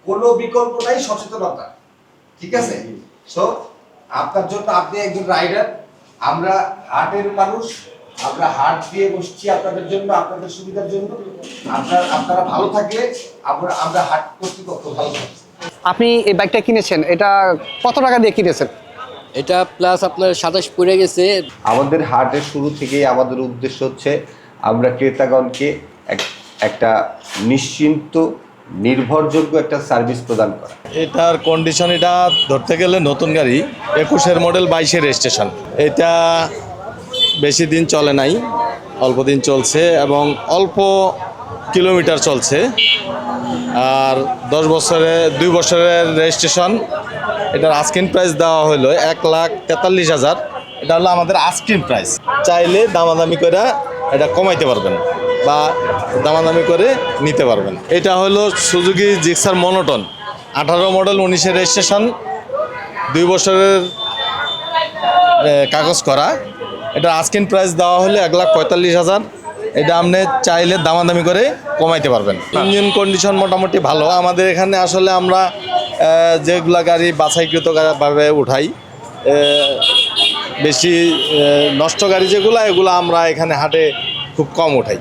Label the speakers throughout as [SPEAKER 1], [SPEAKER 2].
[SPEAKER 1] কোনো বিকল্প নাই সচেতনতা। ঠিক আছে? সো আপনার জন্য, আপনি একজন রাইডার, আমরা হাটের মানুষ, আমরা হাট দিয়ে বসছি আপনাদের জন্য, আপনাদের সুবিধার জন্য। আপনারা ভালো থাকলে আমরা হাট কর্তৃপক্ষ ভালো থাকবে।
[SPEAKER 2] আপনি এই বাইকটা কিনেছেন, এটা কত টাকা দিয়ে কিনেছেন?
[SPEAKER 3] এটা প্লাস আপনার 27 পড়ে গেছে।
[SPEAKER 4] আমাদের হাটের শুরু থেকেই আমাদের উদ্দেশ্য হচ্ছে আমরা ক্রেতাগণকে একটা নিশ্চিন্ত নির্ভরযোগ্য একটা সার্ভিস প্রদান করা।
[SPEAKER 5] এটার কন্ডিশন, এটা ধরতে গেলে নতুন গাড়ি, 21-এর মডেল, 22-এর রেজিস্ট্রেশন। এটা বেশি দিন চলে নাই, অল্প দিন চলছে এবং অল্প কিলোমিটার চলছে। আর 2 বছরের রেজিস্ট্রেশন। এটার আস্কিং প্রাইস দেওয়া হলো 1,43,000। এটা হলো আমাদের আস্কিং প্রাইস। চাইলে দামাদামি করে এটা কমাইতে পারবেন বা দামাদামি করে নিতে পারবেন। এটা হলো সুজুকি জিক্সার মনোটন, 18 মডেল, 19-এর রেজিস্ট্রেশন, 2 বছরের কাগজ করা। এটা আস্কিং প্রাইস দেওয়া হলো 1,45,000। এটা আপনি চাইলে দামাদামি করে কমাইতে পারবেন। ইঞ্জিন কন্ডিশন মোটামুটি ভালো। আমাদের এখানে আসলে আমরা যেগুলা গাড়ি বাছাইকৃতভাবে উঠাই, বেশি নষ্ট গাড়ি যেগুলো, এগুলো আমরা এখানে হাটে খুব কম উঠাই।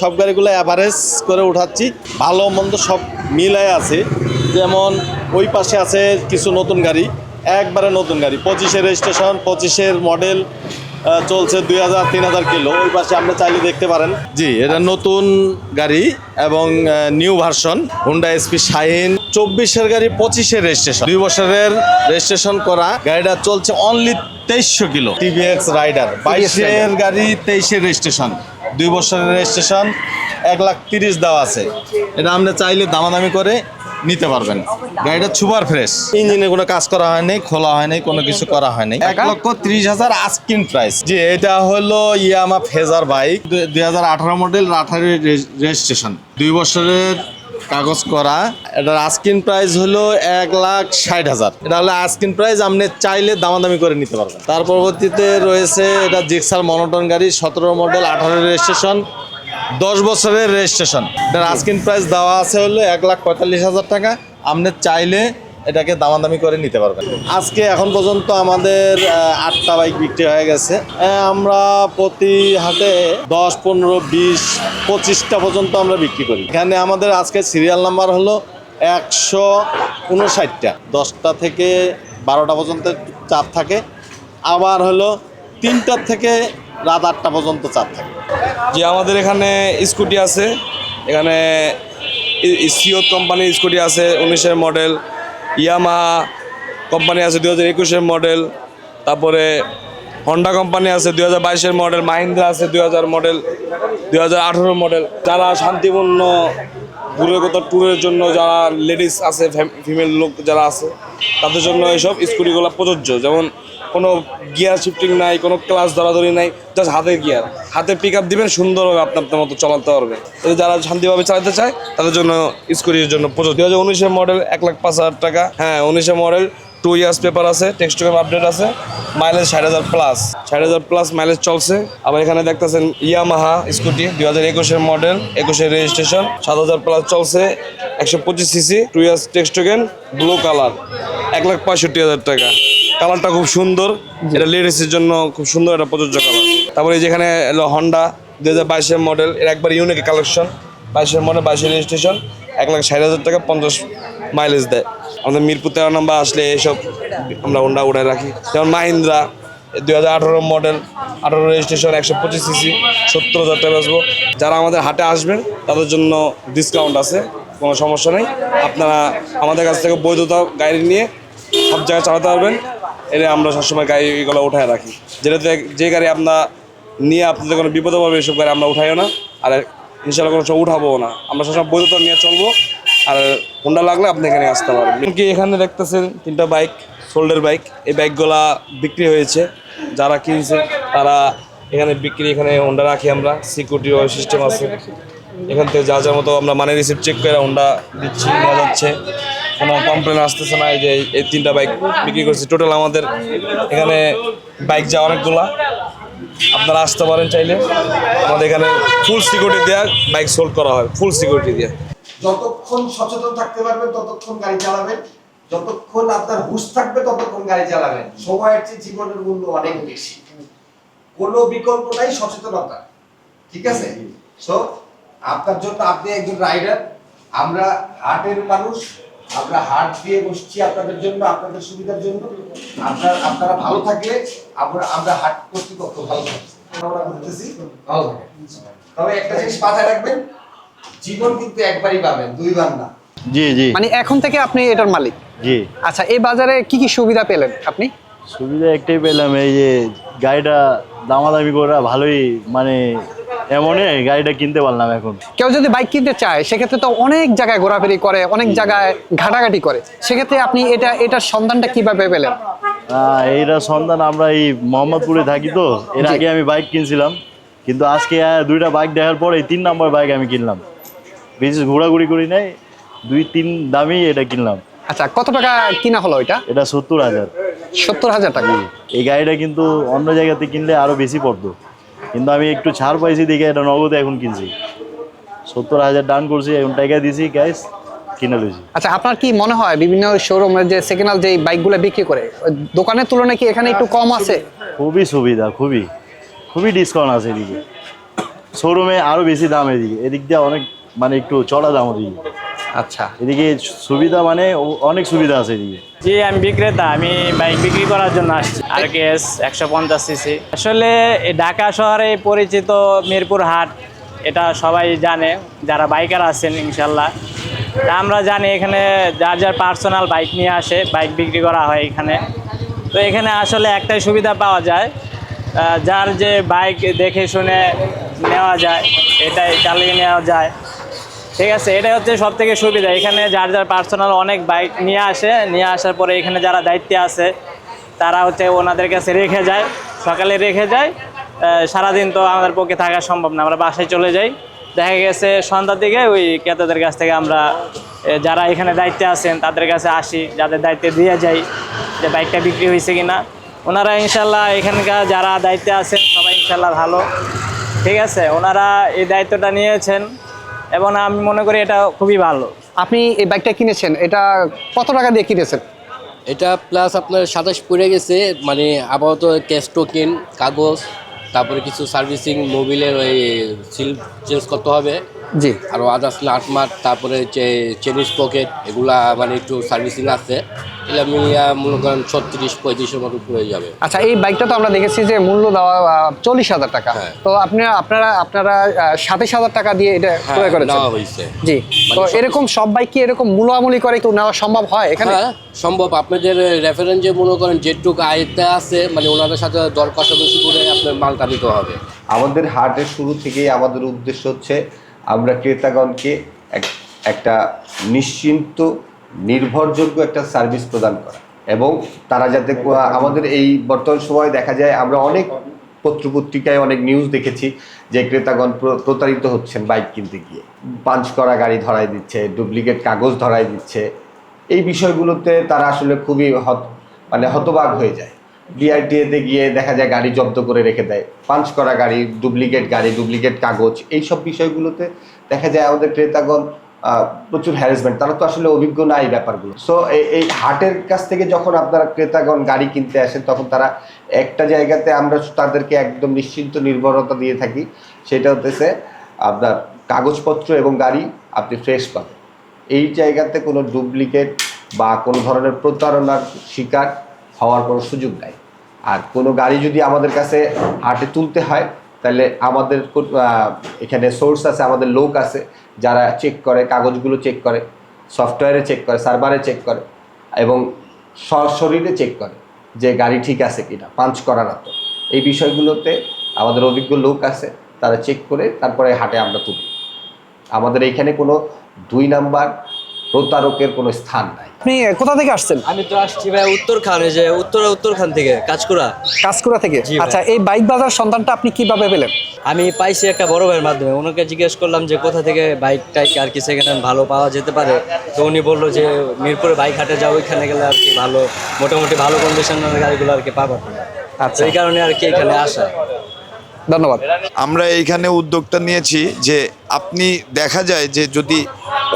[SPEAKER 5] সব গাড়িগুলো অ্যাভারেজ করে উঠাচ্ছি, ভালো মন্দ সব মিলাই আছে। যেমন ওই পাশে আছে কিছু নতুন গাড়ি, একবারে নতুন গাড়ি, 25-এর রেজিস্ট্রেশন, 25-এর মডেল, চলছে 2,000-3,000 কিলো। ওই পাশে আপনি চাইলে দেখতে পারেন। জি, এটা নতুন গাড়ি এবং new version Honda SP Shine, 24-এর গাড়ি, 25-এর রেজিস্ট্রেশন, 2 বছরের রেজিস্ট্রেশন করা। গাড়িটা চলছে অনলি 2300 কিলো। টিভিএক্স রাইডার, 22-এর গাড়ি, 23-এর রেজিস্ট্রেশন, 2 বছরের রেজিস্ট্রেশন, 1,30,000 দেওয়া আছে। এটা আপনি চাইলে দামাদামি করে নিতে পারবেন। গাড়িটা সুপার ফ্রেশ, ইঞ্জিনে কোনো কাজ করা হয়নি, খোলা হয়নি, কোনো কিছু করা হয়নি। 1,30,000 আস্কিং প্রাইস। জি, এটা হলো ইয়ামা ফেজার বাইক, 2018 মডেল, 18 রেজিস্ট্রেশন, 2 বছরের কাগজ করা। এটার আস্কিং প্রাইস হলো 1,60,000। এটা হলো আস্কিং প্রাইস, আপনি চাইলে দামাদামি করে নিতে পারবেন। তার পরবর্তীতে রয়েছে এটা জিক্সার মনোটন গাড়ি, 17 মডেল, 18 রেজিস্ট্রেশন, 10 বছরের রেজিস্ট্রেশন। এটার আস্কিং প্রাইস দেওয়া আছে হলো 1,45,000 টাকা। আপনি চাইলে এটাকে দামাদামি করে নিতে পারবেন। আজকে এখন পর্যন্ত আমাদের 8টা বাইক বিক্রি হয়ে গেছে। আমরা প্রতি হাটে 10, 15, 20, 25টা পর্যন্ত আমরা বিক্রি করি। এখানে আমাদের আজকে সিরিয়াল নাম্বার হলো 159টা। 10টা থেকে 12টা পর্যন্ত চাপ থাকে, আবার হলো 3টা থেকে রাত 8টা পর্যন্ত চাপ থাকে।
[SPEAKER 6] যে আমাদের এখানে স্কুটি আছে, এখানে সিও কোম্পানির স্কুটি আছে, 19-এর মডেল। ইয়ামাহা কোম্পানি আছে, 2021-এর মডেল। তারপরে হন্ডা কোম্পানি আছে, 2022-এর মডেল। মাহিন্দ্রা আছে, 2000 মডেল, 2018 মডেল। যারা শান্তিপূর্ণ দূরগত ট্যুরের জন্য, যারা লেডিস আছে, ফিমেল লোক যারা আছে, তাদের জন্য এইসব স্কুটিগুলো প্রযোজ্য। যেমন কোনো গিয়ার শিফটিং নাই, কোনো ক্লাস ধরাধরি নাই, জাস্ট হাতের গিয়ার, হাতে পিক আপ দিবেন, সুন্দরভাবে আপনার মতো চালাতে পারবেন। যারা শান্তিভাবে চালাতে চায় তাদের জন্য স্কুটির জন্য প্রযোজ্য। 2019-এর মডেল, 1,05,000 টাকা। হ্যাঁ, 19-এর মডেল, 2 ইয়ার্স পেপার আছে, টেক্সট আপডেট আছে, মাইলেজ 60,000 প্লাস, 60,000 প্লাস মাইলেজ চলছে। আবার এখানে দেখতেছেন ইয়ামাহা স্কুটি, 2021-এর মডেল, 21-এর রেজিস্ট্রেশন, 7,000 প্লাস চলছে, 125 CC, 2 years tax blue colour, 1,65,000 টাকা। কালারটা খুব সুন্দর, এটা লেডিসের জন্য খুব সুন্দর একটা প্রযোজ্য কালার। তারপরে যেখানে এলো হন্ডা, 2022-এর মডেল, এর একবার ইউনিক কালেকশন, 22-এর মডেল, 22-এর রেজিস্ট্রেশন, 1,60,000 টাকা, 50 মাইলেজ দেয়। আমাদের মিরপুর 13 নম্বর আসলে এইসব আমরা হন্ডা উঠায় রাখি। যেমন মাহিন্দ্রা, 2018 মডেল, 18 রেজিস্ট্রেশন, 125 সিসি, 70,000 টাকা বেচবো। যারা আমাদের হাটে আসবেন তাদের জন্য ডিসকাউন্ট আছে, কোনো সমস্যা নেই। আপনারা আমাদের কাছ থেকে বৈধতা গাড়ি নিয়ে সব জায়গায় চালাতে পারবেন। এটা আমরা সবসময় গাড়িগুলো উঠায় রাখি, যেটাতে যে গাড়ি আপনার নিয়ে আপনাদের কোনো বিপদে পড়বে, এসব গাড়ি আমরা উঠাইও না, আর ইনশাল্লাহ কোনো সময় উঠাবো না। আমরা সবসময় বৈধতা নিয়ে চলবো, আর হোন্ডা লাগলে আপনি এখানে আসতে পারবেন। কি এখানে দেখতেছেন 3টা বাইক, সোল্ডের বাইক। এই বাইকগুলা বিক্রি হয়েছে, যারা কিনছে তারা এখানে বিক্রি, এখানে হোন্ডা রাখি আমরা, সিকিউরিটি সিস্টেম আছে। এখান থেকে যা যার মতো আমরা মানে রিসিপ্ট চেক করে হোন্ডা দিচ্ছি, নেওয়া যাচ্ছে, কোনো কমপ্লেন আসতেছে না। এই যে এই 3টা বাইক বিক্রি করছি। টোটাল আমাদের এখানে বাইক যা অনেকগুলা, আপনারা আসতে পারেন চাইলে। আমাদের এখানে ফুল সিকিউরিটি দেওয়া বাইক সোল্ড করা হয়, ফুল সিকিউরিটি দিয়ে।
[SPEAKER 1] যতক্ষণ সচেতন থাকতে পারবেন ততক্ষণ গাড়ি চালাবেন, যতক্ষণ আপনার হুঁশ থাকবে ততক্ষণ গাড়ি চালাবেন। সময়ের চেয়ে জীবনের মূল্য অনেক বেশি, কোনো বিকল্প নাই সচেতনতা, ঠিক আছে? সো আপনার জন্য, আপনি একজন রাইডার, আমরা হাটের মানুষ, আমরা হাট দিয়ে বসছি আপনাদের জন্য, আপনাদের সুবিধার জন্য। আপনারা ভালো থাকলে আমরা হাট কর্তৃপক্ষ ভালো থাকছে, আমরা করতেছি ভালো থাকে। তবে একটা জিনিস মাথায় রাখবেন, জীবন কিন্তু একবারই পাবেন, দুইবার না।
[SPEAKER 7] জি জি
[SPEAKER 2] মানে এখন থেকে আপনি এটার মালিক।
[SPEAKER 7] জি,
[SPEAKER 2] আচ্ছা, এই বাজারে কি কি সুবিধা পেলেন আপনি?
[SPEAKER 7] সুবিধা একটাই পেলাম, এই যে গাড়িটা দামাদামি করে ভালোই, মানে এমনই গাড়িটা কিনতে পারলাম এখন।
[SPEAKER 2] কেউ যদি বাইক কিনতে চায় সেক্ষেত্রে তো অনেক জায়গায় ঘোরাফেরি করে, অনেক জায়গায় ঘাটাঘাটি করে, সেক্ষেত্রে আপনি এটার সন্ধানটা কিভাবে পেলেন?
[SPEAKER 7] এইটা সন্ধান, আমরা এই মোহাম্মদপুরে থাকি তো, এর
[SPEAKER 2] জি।
[SPEAKER 7] আগে আমি বাইক কিনছিলাম, কিন্তু আজকে দুইটা বাইক দেখার পরে 3 নম্বর বাইক আমি কিনলাম। বিশেষ ঘোরাঘুরি করি নাই, 2-3 দামি এটা কিনলাম।
[SPEAKER 2] আচ্ছা, কত টাকা কিনা হলো এটা?
[SPEAKER 7] এটা 70,000।
[SPEAKER 2] 70,000 টাকা।
[SPEAKER 7] এই গাড়িটা কিন্তু অন্য জায়গাতে কিনলে আরো বেশি পড়তো, কিন্তু আমি একটু ছাড় পাইছি দেখে এটা নগদে এখন কিনছি। 70,000 ডান করছি, এখন টাকা দিছি, গ্যাস কিনে লইছি।
[SPEAKER 2] আচ্ছা, আপনার কি মনে হয় বিভিন্ন শোরুমের যে সেকেন্ড হ্যান্ড যে বাইকগুলো বিক্রি করে ওই দোকানের তুলনায় কি এখানে একটু কম আছে?
[SPEAKER 7] খুবই সুবিধা, খুবই খুবই ডিসকাউন্ট আছে এদিকে। শোরুমে আরো বেশি দাম, এদিক দিয়ে অনেক, মানে একটু চড়া দাম ওদিকে।
[SPEAKER 2] আচ্ছা,
[SPEAKER 7] এদিকে সুবিধা, মানে অনেক সুবিধা আছে এদিকে।
[SPEAKER 8] জি, আমি বিক্রেতা, আমি বাইক বিক্রি করার জন্য আসছি। RKS 150 CC. আসলে এই ঢাকা শহরে পরিচিত মিরপুর হাট, এটা সবাই জানে যারা বাইকার আছেন ইনশাল্লাহ। তা আমরা জানি এখানে যার যার পার্সোনাল বাইক নিয়ে আসে, বাইক বিক্রি করা হয় এখানে। তো এখানে আসলে একটাই সুবিধা পাওয়া যায়, যার যে বাইক দেখে শুনে নেওয়া যায়, এটাই চালিয়ে নেওয়া যায়, ঠিক আছে? এটাই হচ্ছে সব থেকে সুবিধা। এখানে যার যার পার্সোনাল অনেক বাইক নিয়ে আসে, নিয়ে আসার পরে এখানে যারা দায়িত্বে আছে তারা হচ্ছে ওনাদের কাছে রেখে যায়, সকালে রেখে যায়। সারাদিন তো আমাদের পক্ষে থাকা সম্ভব না, আমরা বাসায় চলে যাই। দেখা গেছে সন্ধ্যার দিকে ওই ক্রেতাদের কাছ থেকে আমরা যারা এখানে দায়িত্বে আছেন তাদের কাছে আসি, যাদের দায়িত্বে দিয়ে যাই যে বাইকটা বিক্রি হয়েছে কিনা। ওনারা ইনশাল্লাহ, এখানকার যারা দায়িত্বে আছেন সবাই ইনশাল্লাহ ভালো, ঠিক আছে? ওনারা এই দায়িত্বটা নিয়েছেন এবং আমি মনে করি এটা খুবই ভালো।
[SPEAKER 2] আপনি এই বাইকটা কিনেছেন, এটা কত টাকা দিয়ে কিনেছেন?
[SPEAKER 3] এটা প্লাস আপনার 27 পড়ে গেছে, মানে আপাতত ক্যাশ টোকেন, কাগজ, তারপরে কিছু সার্ভিসিং, মোবিলের ওই সিল চেঞ্জ করতে হবে,
[SPEAKER 2] জি।
[SPEAKER 3] আরও আদার্স নাটমাট, তারপরে চেনিস পকেট, এগুলা মানে একটু সার্ভিসিং আছে। এগুলো মিলিয়ে মনে করেন 36-35-এর মতো পড়ে যাবে।
[SPEAKER 2] আচ্ছা, এই বাইকটা তো আমরা দেখেছি যে মূল্য দেওয়া 40,000 টাকা।
[SPEAKER 3] হ্যাঁ।
[SPEAKER 2] তো আপনারা 27,000 টাকা দিয়ে এটা ক্রয় করেছেন?
[SPEAKER 3] নেওয়া হয়েছে।
[SPEAKER 2] জি। তো
[SPEAKER 3] মানে
[SPEAKER 2] এরকম সব বাইক কি এরকম মূলামূলি করে একটু নেওয়া সম্ভব হয় এখানে?
[SPEAKER 3] হ্যাঁ, সম্ভব। আপনাদের রেফারেন্সে মনে করেন যেটুকু আয়তে আছে, মানে ওনাদের সাথে দর কষাকষি করে আপনার মালটা নিতে হবে।
[SPEAKER 4] আমাদের হাটের শুরু থেকেই আমাদের উদ্দেশ্য হচ্ছে আমরা ক্রেতাগণকে একটা নিশ্চিন্ত, নির্ভরযোগ্য একটা সার্ভিস প্রদান করা, এবং তারা যাতে আমাদের এই বর্তমান সময়ে দেখা যায়, আমরা অনেক পত্রপত্রিকায় অনেক নিউজ দেখেছি যে ক্রেতাগণ প্রতারিত হচ্ছেন বাইক কিনতে গিয়ে, পাঞ্চ করা গাড়ি ধরাই দিচ্ছে, ডুপ্লিকেট কাগজ ধরাই দিচ্ছে। এই বিষয়গুলোতে তারা আসলে খুবই হতবাক হয়ে যায়। বিআরটিএতে গিয়ে দেখা যায় গাড়ি জব্দ করে রেখে দেয়, পাঞ্চ করা গাড়ি, ডুপ্লিকেট কাগজ, এইসব বিষয়গুলোতে দেখা যায় আমাদের ক্রেতাগণ প্রচুর হ্যারাসমেন্ট। তারা তো আসলে অভিজ্ঞ না এই ব্যাপারগুলো। সো এই হাটের কাছ থেকে যখন আপনারা ক্রেতাগণ গাড়ি কিনতে আসেন, তখন তারা একটা জায়গাতে আমরা তাদেরকে একদম নিশ্চিন্ত নির্ভরতা দিয়ে থাকি, সেটা হতেছে আপনার কাগজপত্র এবং গাড়ি আপনি ফ্রেশ পাবেন। এই জায়গাতে কোনো ডুপ্লিকেট বা কোনো ধরনের প্রতারণার শিকার হওয়ার কোনো সুযোগ নাই। আর কোনো গাড়ি যদি আমাদের কাছে হাটে তুলতে হয়, তাহলে আমাদের এখানে সোর্স আছে, আমাদের লোক আছে যারা চেক করে, কাগজগুলো চেক করে, সফটওয়্যারে চেক করে, সার্ভারে চেক করে, এবং সশরীরে চেক করে যে গাড়ি ঠিক আছে কিনা, পাঞ্চ করা না তো। এই বিষয়গুলোতে আমাদের অভিজ্ঞ লোক আছে, তারা চেক করে তারপরে হাটে আমরা তুলি। আমাদের এইখানে কোনো 2 নাম্বার প্রতারকের কোনো স্থান নাই।
[SPEAKER 2] আপনি কোথা থেকে আসছেন?
[SPEAKER 9] আমি তো আসছি ভাই উত্তরখান, এই যে উত্তরখান থেকে
[SPEAKER 2] কাজকুড়া থেকে।
[SPEAKER 9] জি ভাই।
[SPEAKER 2] আচ্ছা, এই বাইক বাজার সন্ধানটা আপনি কিভাবে পেলেন?
[SPEAKER 9] আমি পাইছি একটা বড় ভাইয়ের মাধ্যমে। ওনাকে জিজ্ঞেস করলাম যে কোথা থেকে বাইক টাইক আর কি সেকেন্ড হ্যান্ড ভালো পাওয়া যেতে পারে। তো উনি বললো যে মিরপুরে বাইক হাটে যাও, ওইখানে গেলে আর কি ভালো, মোটামুটি ভালো কন্ডিশনের গাড়িগুলো আর কি পাবো।
[SPEAKER 2] আচ্ছা,
[SPEAKER 9] এই কারণে আর কি এখানে আসা।
[SPEAKER 2] ধন্যবাদ।
[SPEAKER 10] আমরা এইখানে উদ্যোগটা নিয়েছি যে আপনি দেখা যায় যে যদি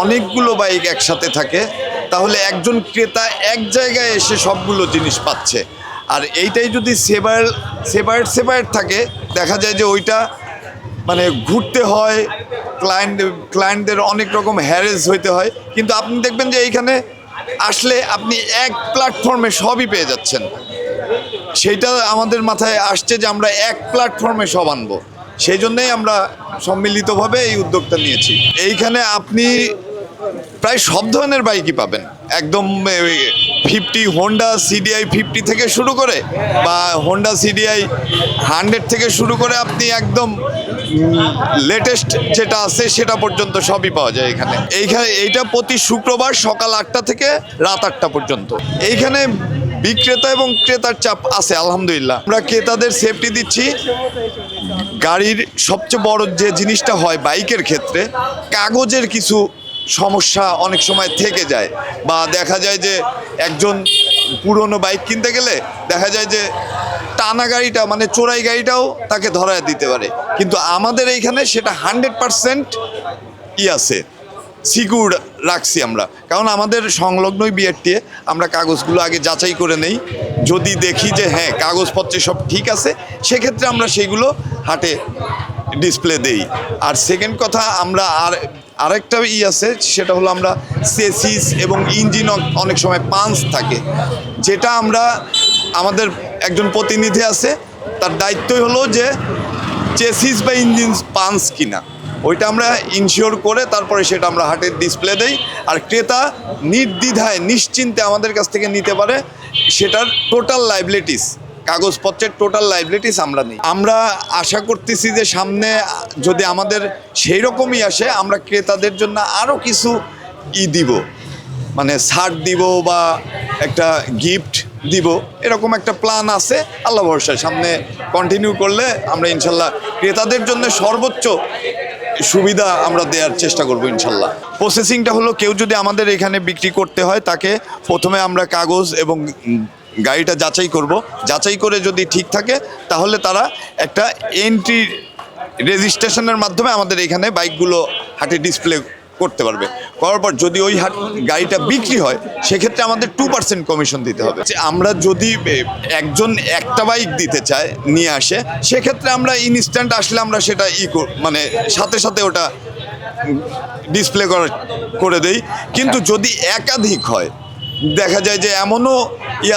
[SPEAKER 10] অনেকগুলো বাইক একসাথে থাকে, তাহলে একজন ক্রেতা এক জায়গায় এসে সবগুলো জিনিস পাচ্ছে। আর এইটাই যদি সেপারেট থাকে, দেখা যায় যে ওইটা মানে ঘুরতে হয়, ক্লায়েন্টদের অনেক রকম হ্যারেস হইতে হয়। কিন্তু আপনি দেখবেন যে এইখানে আসলে আপনি এক প্ল্যাটফর্মে সবই পেয়ে যাচ্ছেন। সেইটা আমাদের মাথায় আসছে যে আমরা এক প্ল্যাটফর্মে সব আনবো, সেই জন্যই আমরা সম্মিলিতভাবে এই উদ্যোগটা নিয়েছি। এইখানে আপনি প্রায় সব ধরনের বাইকই পাবেন, একদম 50 হোন্ডা সিডিআই 50 থেকে শুরু করে বা হোন্ডা সিডিআই 100 থেকে শুরু করে আপনি একদম লেটেস্ট যেটা আছে সেটা পর্যন্ত সবই পাওয়া যায় এখানে। এইটা প্রতি শুক্রবার সকাল 8টা থেকে রাত 8টা পর্যন্ত। এইখানে বিক্রেতা এবং ক্রেতার চাপ আছে আলহামদুলিল্লাহ। আমরা ক্রেতাদের সেফটি দিচ্ছি। গাড়ির সবচেয়ে বড় যে জিনিসটা হয় বাইকের ক্ষেত্রে, কাগজের কিছু সমস্যা অনেক সময় থেকে যায়, বা দেখা যায় যে একজন পুরনো বাইক কিনতে গেলে দেখা যায় যে টানা গাড়িটা মানে চোরাই গাড়িটাও তাকে ধরায় দিতে পারে। কিন্তু আমাদের এইখানে সেটা 100% আছে, সিকিউর রাখছি আমরা, কারণ আমাদের সংলগ্নই বিআরটিএ। আমরা কাগজগুলো আগে যাচাই করে নেই, যদি দেখি যে হ্যাঁ কাগজপত্রে সব ঠিক আছে সেক্ষেত্রে আমরা সেইগুলো হাটে ডিসপ্লে দেই। আর সেকেন্ড কথা, আমরা আরেকটা আছে, সেটা হলো আমরা চেসিস এবং ইঞ্জিন অনেক সময় পাঞ্চ থাকে, যেটা আমরা আমাদের একজন প্রতিনিধি আছে, তার দায়িত্বই হলো যে চেসিস বা ইঞ্জিন পাঞ্চ কিনা ওইটা আমরা ইনশিওর করে তারপরে সেটা আমরা হাটে ডিসপ্লে দেই। আর ক্রেতা নির্দ্বিধায় নিশ্চিন্তে আমাদের কাছ থেকে নিতে পারে, সেটার টোটাল লাইবিলিটিস, কাগজপত্রের টোটাল লাইবিলিটিস আমরা নিই। আমরা আশা করতেছি যে সামনে যদি আমাদের সেই রকমই আসে, আমরা ক্রেতাদের জন্য আরও কিছু দিব, মানে ছাড় দিব বা একটা গিফট দিব, এরকম একটা প্ল্যান আছে। আল্লাহ ভরসায় সামনে কন্টিনিউ করলে আমরা ইনশাল্লাহ ক্রেতাদের জন্য সর্বোচ্চ সুবিধা আমরা দেওয়ার চেষ্টা করব ইনশাল্লাহ। প্রসেসিংটা হলো, কেউ যদি আমাদের এখানে বিক্রি করতে হয় তাকে প্রথমে আমরা কাগজ এবং গাড়িটা যাচাই করব। যাচাই করে যদি ঠিক থাকে তাহলে তারা একটা এন্ট্রি রেজিস্ট্রেশনের মাধ্যমে আমাদের এখানে বাইকগুলো হাটে ডিসপ্লে করতে পারবে। করার পর যদি ওই গাড়িটা বিক্রি হয় সেক্ষেত্রে আমাদের 2% কমিশন দিতে হবে। আমরা যদি একজন একটা বাইক দিতে চায় নিয়ে আসে, সেক্ষেত্রে আমরা ইনস্ট্যান্ট আসলে আমরা সেটা মানে সাথে সাথে ওটা ডিসপ্লে করে দেই। কিন্তু যদি একাধিক হয়, দেখা যায় যে এমনও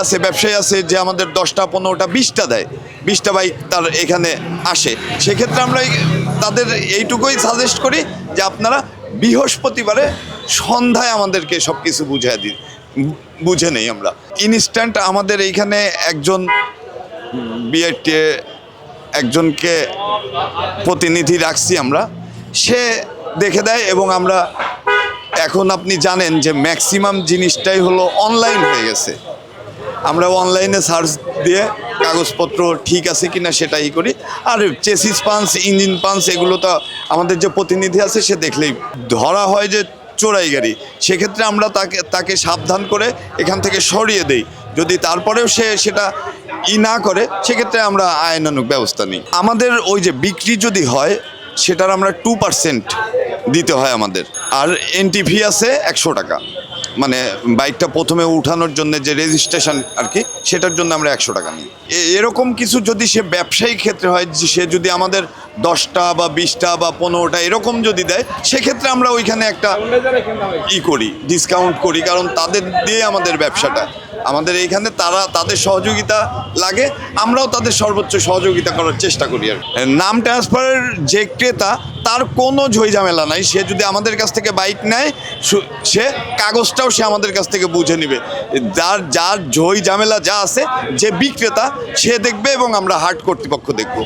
[SPEAKER 10] আছে, ব্যবসায়ী আছে যে আমাদের 10টা 15টা 20টা দেয়, 20টা বাইক তার এখানে আসে, সেক্ষেত্রে আমরা তাদের এইটুকুই সাজেস্ট করি যে আপনারা বৃহস্পতিবারে সন্ধ্যায় আমাদেরকে সব কিছু বুঝে নেই আমরা ইনস্ট্যান্ট। আমাদের এইখানে একজন বিআরটিএ একজনকে প্রতিনিধি রাখছি আমরা, সে দেখে দেয়। এবং আমরা এখন আপনি জানেন যে ম্যাক্সিমাম জিনিসটাই হলো অনলাইন হয়ে গেছে, আমরা অনলাইনে সার্চ দিয়ে কাগজপত্র ঠিক আছে কিনা সেটাই করি। আর চেসিস পাঞ্চ, ইঞ্জিন পাঞ্চ এগুলো তো আমাদের যে প্রতিনিধি আছে সে দেখলেই ধরা হয় যে চোরাই গাড়ি, সেক্ষেত্রে আমরা তাকে সাবধান করে এখান থেকে সরিয়ে দেই। যদি তারপরেও সে সেটা না করে সেক্ষেত্রে আমরা আইনানুগ ব্যবস্থা নিই। আমাদের ওই যে বিক্রি যদি হয় সেটার আমরা 2% দিতে হয় আমাদের। আর এন্ট্রি ফি আছে 100 টাকা, মানে বাইকটা প্রথমে উঠানোর জন্য যে রেজিস্ট্রেশন আর কি, সেটার জন্য আমরা 100 টাকা নিই। এরকম কিছু যদি সে ব্যবসায়িক ক্ষেত্রে হয়, সে যদি আমাদের 10টা বা 20টা বা 15টা এরকম যদি দেয়, সেক্ষেত্রে আমরা ওইখানে একটা করি, ডিসকাউন্ট করি, কারণ তাদের দিয়ে আমাদের ব্যবসাটা, আমাদের এইখানে তাদের সহযোগিতা লাগে, আমরাও তাদের সর্বোচ্চ সহযোগিতা করার চেষ্টা করি। আর নাম ট্রান্সফারের যে ক্রেতা, তার কোনো ঝামেলা নাই। সে যদি আমাদের কাছ থেকে বাইক নেয়, সে কাগজটাও সে আমাদের কাছ থেকে বুঝে নেবে। যার ঝামেলা যা আছে, যে বিক্রেতা সে দেখবে এবং আমরা হাট কর্তৃপক্ষ দেখব।